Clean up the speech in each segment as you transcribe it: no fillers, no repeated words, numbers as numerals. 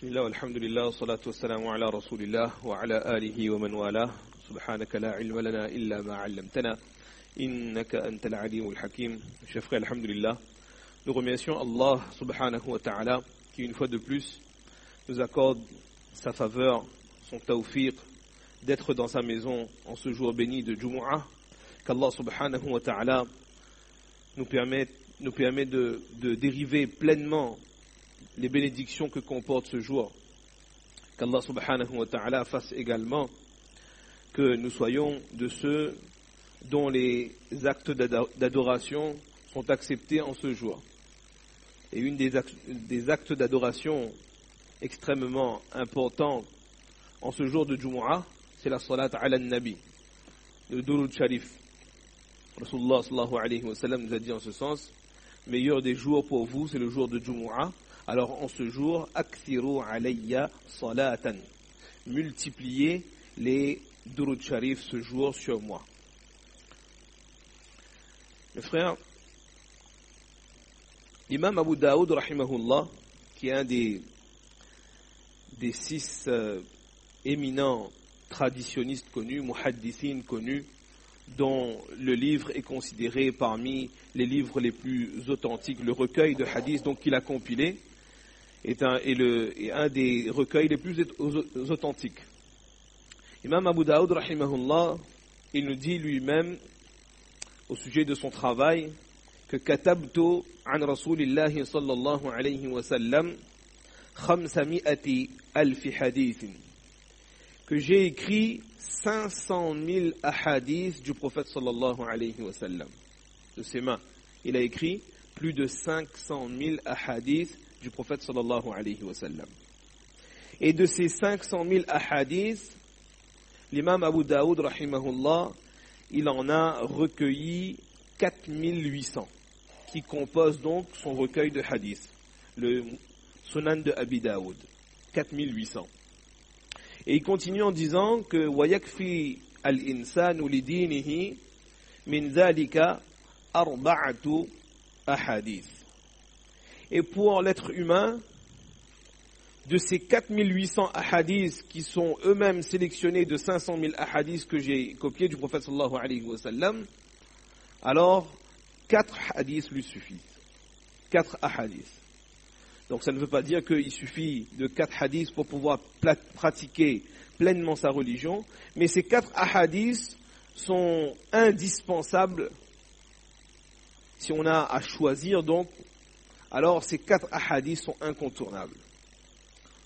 بسم الله والحمد لله والصلاة والسلام على رسول الله وعلى آله ومن والاه سبحانك لا علم لنا إلا ما علمتنا إنك أنت العليم الحكيم. Chers frères, alhamdulillah, nous remercions Allah subhanahu wa ta'ala qui une fois de plus nous accorde sa faveur, son tawfiq d'être dans sa maison en ce jour béni de Jumu'ah, qu'Allah subhanahu wa ta'ala nous permet de dériver pleinement les bénédictions que comporte ce jour. Qu'Allah subhanahu wa ta'ala fasse également que nous soyons de ceux dont les actes d'adoration sont acceptés en ce jour. Et une des actes d'adoration extrêmement importants en ce jour de Jumu'ah, c'est la salat ala nabi, le Durud Sharif. Rasulullah sallallahu alayhi wa sallam nous a dit en ce sens, meilleur des jours pour vous, c'est le jour de Jumu'ah. Alors en ce jour, akthiru alayya salatan, multipliez les Durud Sharif ce jour sur moi. Mes frères, l'imam Abu Daoud rahimahullah, qui est un des six éminents traditionnistes connus, muhaddithin connus, dont le livre est considéré parmi les livres les plus authentiques, le recueil de hadiths donc qu'il a compilé est un des recueils les plus authentiques. Imam Abu Daoud rahimahullah, il nous dit lui-même au sujet de son travail que katabtu an rasulillahi sallallahu alayhi wa sallam 500,000 hadith, que j'ai écrit 500 000 ahadiths du prophète sallallahu alayhi wa sallam. De ses mains, il a écrit plus de 500 000 ahadiths du prophète sallallahu alayhi wa sallam. Et de ces 500 000 ahadiths, l'imam Abu Daoud rahimahullah, il en a recueilli 4800 qui composent donc son recueil de hadiths, le Sunan de Abi Daoud, 4800. Et il continue en disant que وَيَكْفِي الْإِنسَانُ لِدِينِهِ مِنْ ذَلِكَ أَرْبَعَةُ أَحَادِيث. Et pour l'être humain, de ces 4800 ahadiths qui sont eux-mêmes sélectionnés de 500 000 ahadiths que j'ai copiés du prophète sallallahu alayhi wa sallam, alors 4 hadiths lui suffisent. 4 ahadiths. Donc ça ne veut pas dire qu'il suffit de 4 hadiths pour pouvoir pratiquer pleinement sa religion, mais ces 4 ahadiths sont indispensables si on a à choisir donc. Alors ces 4 ahadiths sont incontournables.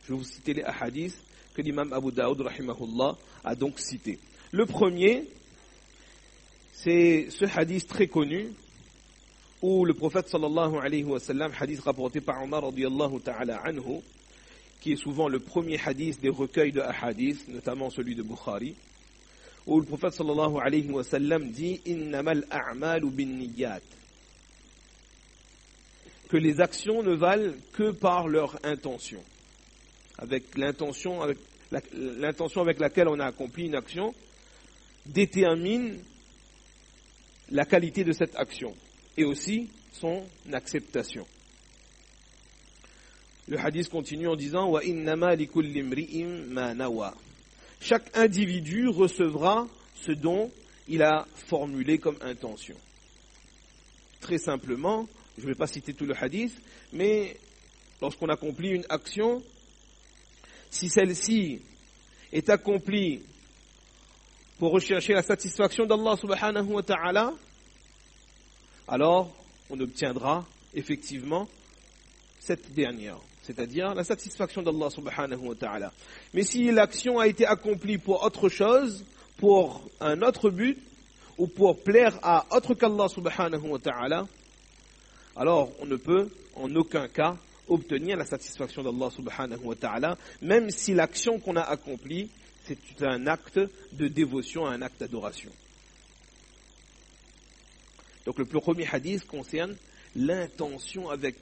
Je vais vous citer les ahadiths que l'imam Abu Daoud rahimahullah a donc cités. Le premier, c'est ce hadith très connu où le prophète sallallahu alayhi wa sallam, hadith rapporté par Omar radiyallahu ta'ala anhu, qui est souvent le premier hadith des recueils de ahadith, notamment celui de Bukhari, où le prophète sallallahu alayhi wa sallam dit « Innamal a'malu bin niyyat » que les actions ne valent que par leur intention. Avec l'intention avec laquelle on a accompli une action détermine la qualité de cette action et aussi son acceptation. Le hadith continue en disant wa innama likulli imri'in ma nawa. Chaque individu recevra ce dont il a formulé comme intention. Très simplement, je ne vais pas citer tout le hadith, mais lorsqu'on accomplit une action, si celle-ci est accomplie pour rechercher la satisfaction d'Allah subhanahu wa ta'ala, alors on obtiendra effectivement cette dernière, c'est-à-dire la satisfaction d'Allah subhanahu wa ta'ala. Mais si l'action a été accomplie pour autre chose, pour un autre but, ou pour plaire à autre qu'Allah subhanahu wa ta'ala, alors on ne peut en aucun cas obtenir la satisfaction d'Allah subhanahu wa ta'ala, même si l'action qu'on a accomplie, c'est un acte de dévotion, un acte d'adoration. Donc le premier hadith concerne l'intention avec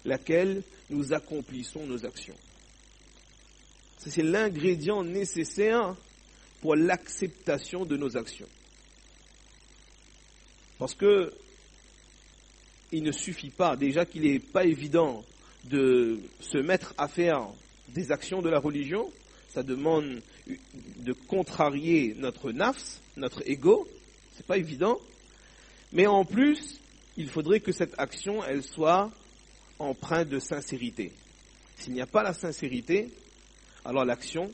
laquelle nous accomplissons nos actions. C'est l'ingrédient nécessaire pour l'acceptation de nos actions. Parce que il ne suffit pas, déjà qu'il n'est pas évident de se mettre à faire des actions de la religion, ça demande de contrarier notre nafs, notre ego, c'est pas évident, mais en plus, il faudrait que cette action, elle soit empreinte de sincérité. S'il n'y a pas la sincérité, alors l'action,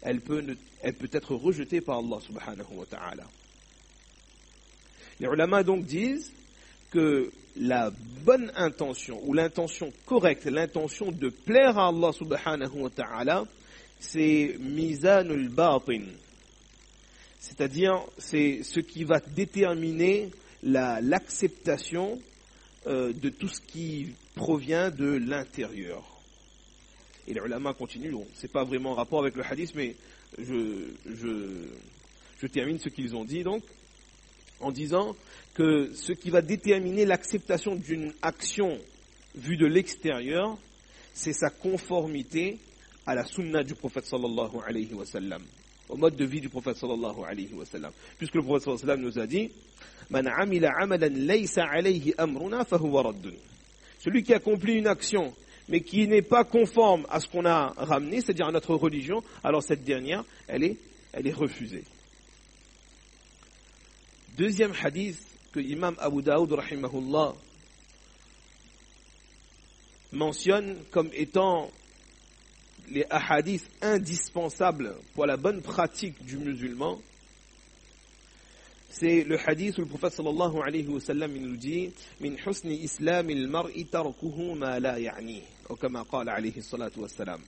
elle peut être rejetée par Allah subhanahu wa ta'ala. Les ulama donc disent que la bonne intention, ou l'intention correcte, l'intention de plaire à Allah subhanahu wa ta'ala, c'est mizanul batin. C'est-à-dire, c'est ce qui va déterminer l'acceptation de tout ce qui provient de l'intérieur. Et les ulama continuent, bon, c'est pas vraiment en rapport avec le hadith, mais je termine ce qu'ils ont dit donc, en disant que ce qui va déterminer l'acceptation d'une action vue de l'extérieur, c'est sa conformité à la sunna du prophète sallallahu alayhi wa sallam, au mode de vie du prophète sallallahu alayhi wa sallam. Puisque le prophète sallallahu alayhi wa sallam nous a dit « Man amila amalan laysa alayhi amruna fahuwa raddun » Celui qui accomplit une action, mais qui n'est pas conforme à ce qu'on a ramené, c'est-à-dire à notre religion, alors cette dernière, elle est refusée. Deuxième hadith que l'imam Abu Daoud rahimahullah mentionne comme étant les hadiths indispensables pour la bonne pratique du musulman, c'est le hadith où le prophète sallallahu alayhi wa sallam nous dit « Min husni islamil mar'i tarkuhu ma la ya'ni » ou comme qala alayhi salatu wa salam.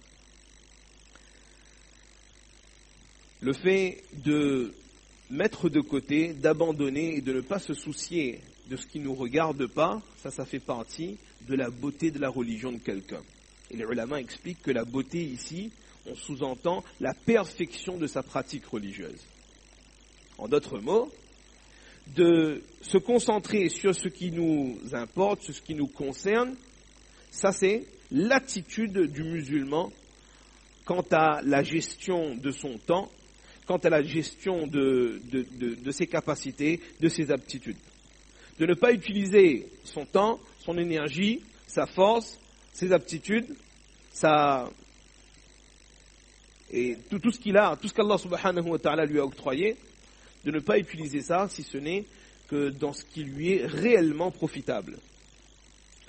Le fait de mettre de côté, d'abandonner et de ne pas se soucier de ce qui ne nous regarde pas, ça fait partie de la beauté de la religion de quelqu'un. Et les ulama expliquent que la beauté ici, on sous-entend la perfection de sa pratique religieuse. En d'autres mots, de se concentrer sur ce qui nous importe, sur ce qui nous concerne, ça c'est l'attitude du musulman quant à la gestion de son temps, quant à la gestion de ses capacités, de ses aptitudes. De ne pas utiliser son temps, son énergie, sa force, ses aptitudes, et tout ce qu'il a, tout ce qu'Allah subhanahu wa ta'ala lui a octroyé, de ne pas utiliser ça si ce n'est que dans ce qui lui est réellement profitable.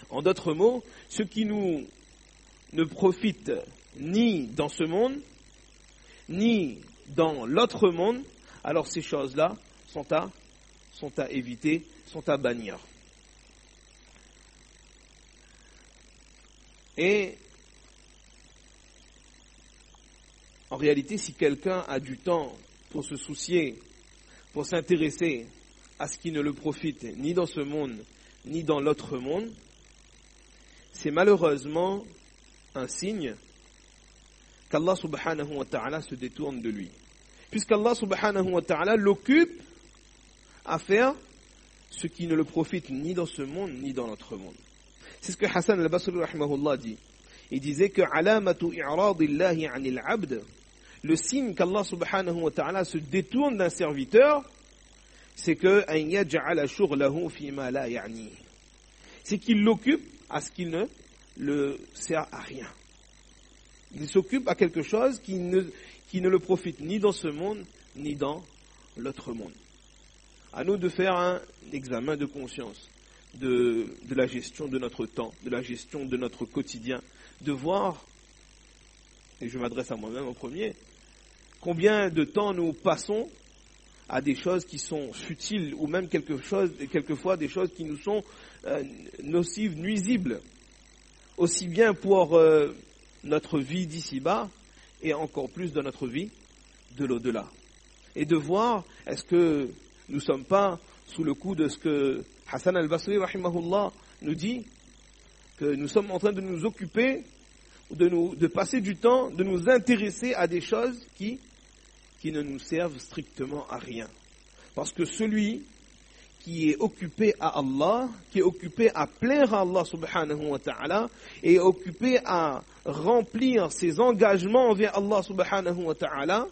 En d'autres mots, ce qui nous ne profite ni dans ce monde, ni dans l'autre monde, alors ces choses-là sont à éviter, sont à bannir. Et en réalité, si quelqu'un a du temps pour se soucier, pour s'intéresser à ce qui ne le profite ni dans ce monde, ni dans l'autre monde, c'est malheureusement un signe qu'Allah subhanahu wa ta'ala se détourne de lui. Puisqu'Allah subhanahu wa ta'ala l'occupe à faire ce qui ne le profite ni dans ce monde, ni dans l'autre monde. C'est ce que Hassan al-Basri rahimahullah dit. Il disait que alamatu i'radillahi 'anil 'abd, le signe qu'Allah subhanahu wa ta'ala se détourne d'un serviteur, c'est que an yaj'ala shughlahu fi ma la ya'ni. C'est qu'il l'occupe à ce qu'il ne le sert à rien. Il s'occupe à quelque chose qui ne le profite ni dans ce monde, ni dans l'autre monde. À nous de faire un examen de conscience de la gestion de notre temps, de la gestion de notre quotidien, de voir, et je m'adresse à moi-même en premier, combien de temps nous passons à des choses qui sont futiles ou même quelquefois des choses qui nous sont nocives, nuisibles, aussi bien pour notre vie d'ici-bas et encore plus dans notre vie de l'au-delà. Et de voir, est-ce que nous ne sommes pas sous le coup de ce que Hassan al-Basri rahimahullah nous dit, que nous sommes en train de nous occuper, de passer du temps, de nous intéresser à des choses qui ne nous servent strictement à rien. Parce que celui qui est occupé à Allah, qui est occupé à plaire à Allah subhanahu wa ta'ala, et occupé à remplir ses engagements envers Allah subhanahu wa ta'ala,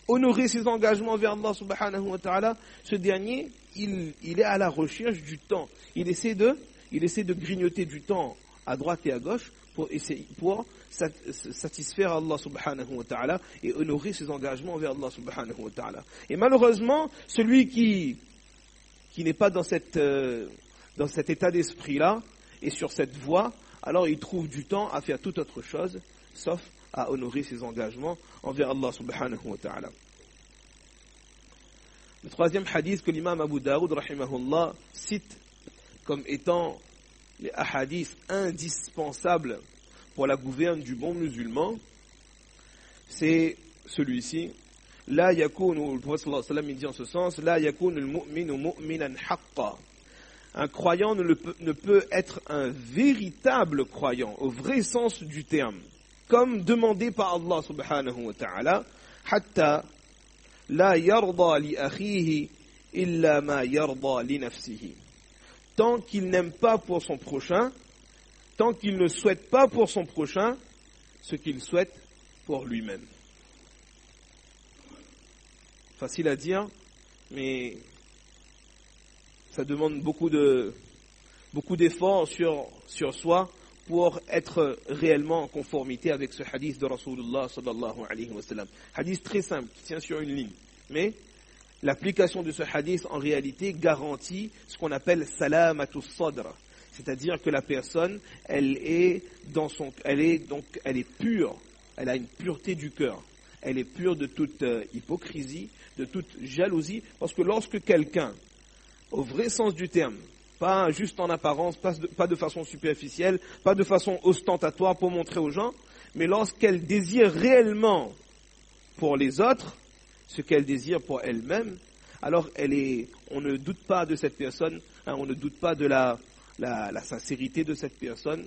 honorer ses engagements envers Allah subhanahu wa ta'ala, ce dernier, il est à la recherche du temps. Il essaie de grignoter du temps à droite et à gauche pour satisfaire Allah subhanahu wa ta'ala et honorer ses engagements envers Allah subhanahu wa ta'ala. Et malheureusement, celui qui n'est pas dans cet état d'esprit-là et sur cette voie, alors il trouve du temps à faire toute autre chose, sauf à honorer ses engagements envers Allah subhanahu wa ta'ala. Le troisième hadith que l'imam Abu Daoud rahimahullah cite comme étant les hadiths indispensables pour la gouverne du bon musulman, c'est celui-ci. La yakunu, le prophète sallallahu alayhi wa sallam il dit en ce sens, la yakunu al-mu'minu mu'minan haqqa. Un croyant ne peut être un véritable croyant au vrai sens du terme, comme demandé par Allah subhanahu wa ta'ala, hatta la yarda li akhihi illa ma yarda li nafsihi. Tant qu'il n'aime pas pour son prochain, tant qu'il ne souhaite pas pour son prochain ce qu'il souhaite pour lui-même. Facile à dire, mais ça demande beaucoup d'efforts sur soi pour être réellement en conformité avec ce hadith de Rasulullah sallallahu alayhi wa sallam. Hadith très simple, qui tient sur une ligne. Mais l'application de ce hadith, en réalité, garantit ce qu'on appelle salamatus sadr. C'est-à-dire que la personne, elle est pure, elle a une pureté du cœur. Elle est pure de toute hypocrisie, de toute jalousie, parce que lorsque quelqu'un, au vrai sens du terme, pas juste en apparence, pas de façon superficielle, pas de façon ostentatoire pour montrer aux gens, mais lorsqu'elle désire réellement pour les autres ce qu'elle désire pour elle-même, alors on ne doute pas de cette personne, on ne doute pas de la sincérité de cette personne,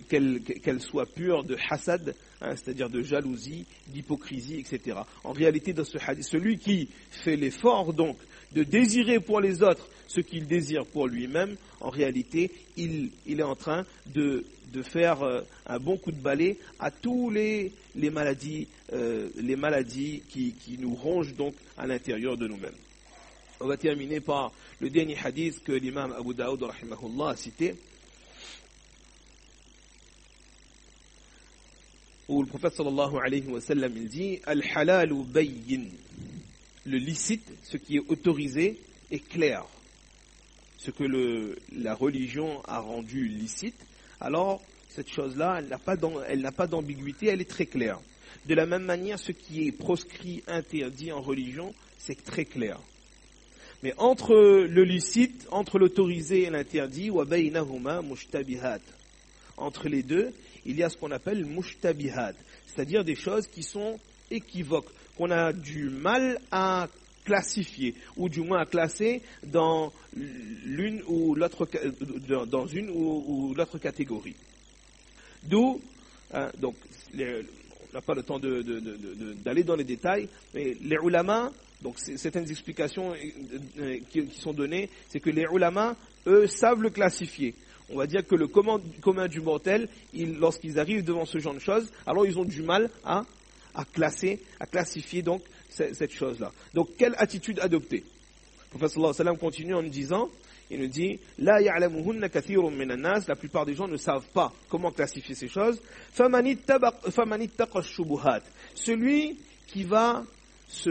qu'elle soit pure de hasad, c'est-à-dire de jalousie, d'hypocrisie, etc. En réalité, dans ce hadith, celui qui fait l'effort donc de désirer pour les autres ce qu'il désire pour lui-même, en réalité, il est en train de faire un bon coup de balai à tous les maladies qui nous rongent donc à l'intérieur de nous-mêmes. On va terminer par le dernier hadith que l'imam Abu Daoud rahimahullah a cité, où le prophète sallallahu alayhi wa sallam il dit al-halalu bayyin, le licite, ce qui est autorisé, est clair. Ce que la religion a rendu licite, alors cette chose-là, elle n'a pas d'ambiguïté, elle est très claire. De la même manière, ce qui est proscrit, interdit en religion, c'est très clair. Mais entre le licite, entre l'autorisé et l'interdit, wa baynahuma mushtabihat. Entre les deux, il y a ce qu'on appelle mushtabihat, c'est-à-dire des choses qui sont équivoques, qu'on a du mal à classifier, ou du moins à classer dans l'une ou l'autre, dans une ou l'autre catégorie. D'où, donc, on n'a pas le temps d'aller dans les détails, mais les ulama, donc certaines explications qui sont données, c'est que les ulama, eux, savent le classifier. On va dire que le commun du mortel, lorsqu'ils arrivent devant ce genre de choses, alors ils ont du mal à classifier donc cette chose-là. Donc, quelle attitude adopter? Le prophète sallallahu alayhi wa sallam continue en nous disant, il nous dit, la ya'lamuhunna kathirun minan nas, la plupart des gens ne savent pas comment classifier ces choses. Faman ittaqa ash-shubuhat, celui qui va se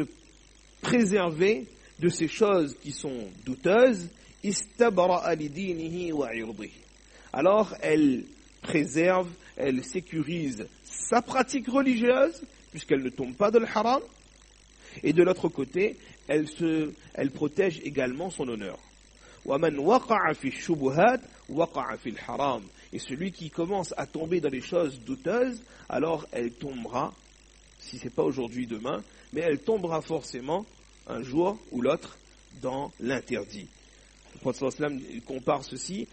préserver de ces choses qui sont douteuses, istabara'a li dinihi wa 'irdihi. Alors, elle préserve, elle sécurise sa pratique religieuse, puisqu'elle ne tombe pas dans le haram, et de l'autre côté, elle protège également son honneur. وَمَنْ وَقَعَ فِي الشُّبُهَاتِ وَقَعَ فِي الْحَرَامِ. Et celui qui commence à tomber dans les choses douteuses, alors elle tombera, si ce n'est pas aujourd'hui, demain, mais elle tombera forcément un jour ou l'autre dans l'interdit. Le prophète sallallahu alayhi wa sallam compare ceci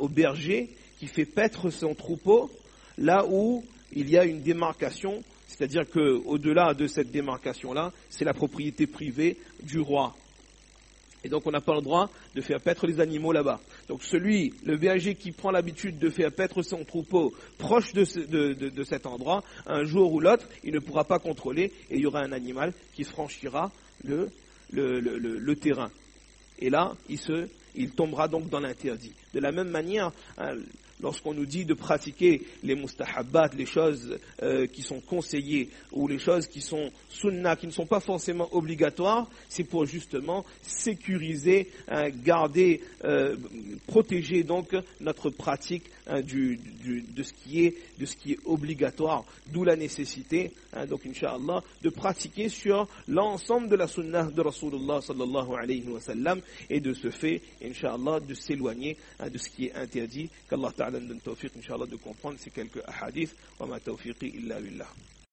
au berger qui fait paître son troupeau là où il y a une démarcation, c'est-à-dire qu'au-delà de cette démarcation-là, c'est la propriété privée du roi. Et donc on n'a pas le droit de faire paître les animaux là-bas. Donc le berger qui prend l'habitude de faire paître son troupeau proche de cet endroit, un jour ou l'autre, il ne pourra pas contrôler et il y aura un animal qui franchira le terrain. Et là, il tombera donc dans l'interdit. De la même manière, lorsqu'on nous dit de pratiquer les mustahabbat, les choses qui sont conseillées, ou les choses qui sont sunnah, qui ne sont pas forcément obligatoires, c'est pour justement sécuriser, garder, protéger donc notre pratique de ce qui est obligatoire, d'où la nécessité, donc Inch'Allah, de pratiquer sur l'ensemble de la sunnah de Rasulullah sallallahu alayhi wa sallam, et de ce fait, Inch'Allah, de s'éloigner de ce qui est interdit. Qu'Allah Ta'ala nous donne tawfiq, Inch'Allah, de comprendre ces quelques hadiths. Wa ma tawfiqi illa billah.